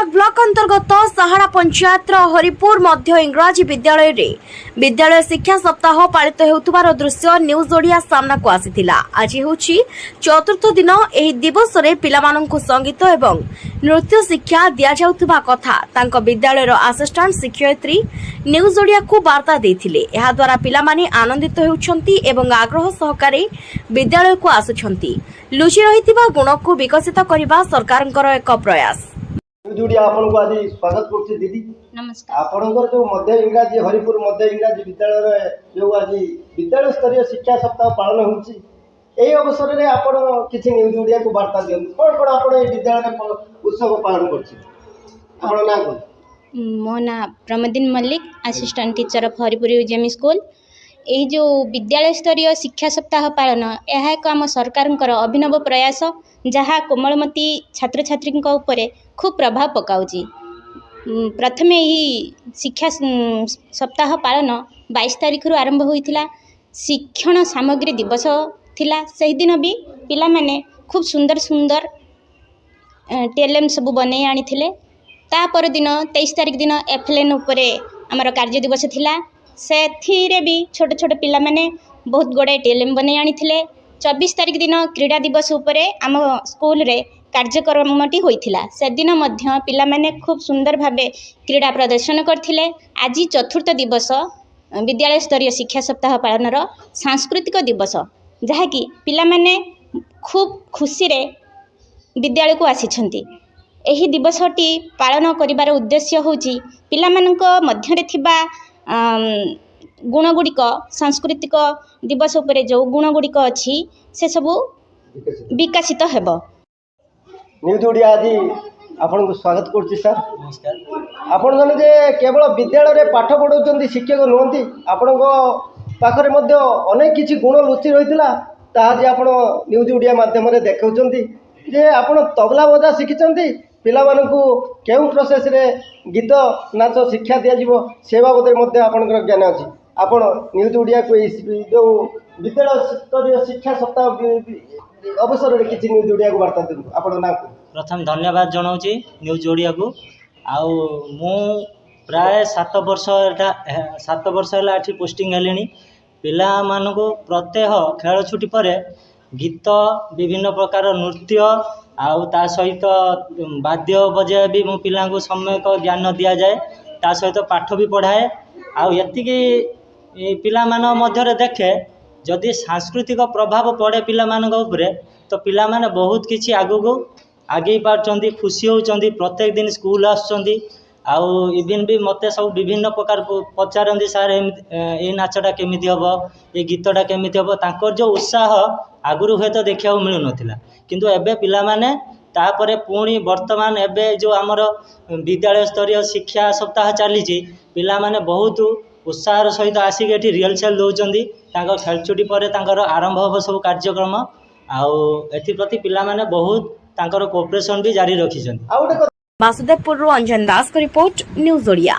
Barack block अंतर्गत साहाड़ा पंचायत हरिपुर मध्य इंग्राजी विद्यालय रे विद्यालय शिक्षा सप्ताह पालित होउतबार दृश्य न्यूज ओडिया सामना को आसीथिला। आज होउची चतुर्थ दिन एही दिवस रे पिलामानंकु संगीत एवं नृत्य शिक्षा दिया जाउतबा कथा तांको विद्यालय रो असिस्टेंट शिक्षयित्री न्यूज ओडिया को वार्ता देथिले। एहा द्वारा पिलामाने आनंदित हेउछंती एवं आग्रह सहकारे विद्यालय को आसुछंती। लुचि रहितिबा गुण को विकसित करबा सरकारଙ୍କର एक प्रयास। जुड़ी आपन को आज स्वागत करछि दीदी। नमस्कार। आपनकर जो मध्य इंग्राजी हरिपुर मध्य इंग्राजी विद्यालय रे जो आज विद्यालय स्तरीय शिक्षा सप्ताह पालन होउछि एही अवसर रे आपण किछि न्यूज मीडिया को वार्ता दियन कोन कोन आपण ए विद्यालय रे उत्सव पालन करछि आपण ना को मो ना प्रमोदिन Mallik assistant teacher of Haripur UGM school. यही जो विद्यालय स्तरीय शिक्षा सप्ताह पालन यह एक आम सरकार अभिनव प्रयास जहाँ कोमलमती छात्र छात्री उपरे खूब प्रभाव पकाउची। प्रथमे यही शिक्षा सप्ताह पालन 22 तारिख रु आरंभ होइथिला। शिक्षण सामग्री दिवस थिला। सही दिन भी पिला माने खूब सुंदर सुंदर टेलम सब बने आनी थिले। ता पर दिन 23 तारिख दिन एफएलएन उपरे आमर कार्य दिवस थिला। से भी छोट छोट पिला माने बहुत गुड़ाए टेलम बने आनी थिले। 24 तारिख दिन क्रीड़ा दिवस उपरे आम स्कूल रे कार्यक्रमटी होइथिला। से दिन मध्य पिला माने खूब सुंदर भावे क्रीड़ा प्रदर्शन करथिले। आज चतुर्थ दिवस विद्यालय स्तरीय शिक्षा सप्ताह पालन सांस्कृतिक दिवस जहा कि पिला माने खूब खुशी रे विद्यालय को आसीछंती। एही दिवसटी पालन करिबार उद्देश्य होची पिला मानक मध्यरे थिबा गुणगुड़िक सांस्कृतिक दिवस उपरे जो गुणगुड़िक अच्छी से सबू विकसित हेब। न्यूज ओडिया आज आपन को स्वागत करछि सर। नमस्कार। आपण जने जे केवल विद्यालय रे पाठ पढौचंदी शिक्षक नोंती आपण को पाखरे मध्य अनेक किछि गुण लुचि रहितला ता जे आपण न्यूज ओडिया माध्यम रे देखौचंदी जे आपण तबला बजा शिखिचंदी पिला मानकु केउ प्रोसेस रे गीत नाच शिक्षा दिया जीवो से बाबद रे आपनकर ज्ञान अछि। आपण न्यूज ओडिया को जो विद्यालय स्तरीय शिक्षा सप्ताह अवसर रे किछि न्यूज ओडिया को वार्ता दिनु आपण ना प्रथम धन्यवाद जनाऊँगी न्यूज ओडिया को। आउ मु प्राय 7 वर्ष है ये पोस्टिंग हेली। पिला मानकु प्रत्येह खेल छुट्टी पर गीत विभिन्न प्रकार नृत्य आउ ता सहित वाद्य बजाय भी मो पिला को समय को ज्ञान दि जाए। ता सहित पाठ भी पढ़ाए। आउ एतिकी पिला मान मध्य देखे जदि सांस्कृतिक प्रभाव पड़े पिला मान उपरे तो पिला माने बहुत किछि आगु आगे पार्चंदी खुशी होचंदी। प्रत्येक दिन स्कूल आसचंदी आउ इवन भी मते सब विभिन्न प्रकार पचारंदी सर ए नाचटा केमिति हबो ए गीतटा केमिति हबो। तांकर जो उत्साह आगुरु हुए तो देखा मिलू नथिला किंतु एबे पिला माने तापरे पुणी वर्तमान एबे जो आमर विद्यालय स्तरीय शिक्षा सप्ताह चली पिला माने बहुत उत्साह सहित आसिक एठी रिहर्सल दौचंदी। तांको खेलछुटी पर तांकर आरंभ हो सब कार्यक्रम आउ एथि प्रति पिला माने बहुत तांकर कोऑपरेशन भी जारी रखिछन। वासुदेवपुर अंजन दास को रिपोर्ट न्यूज ओडिया।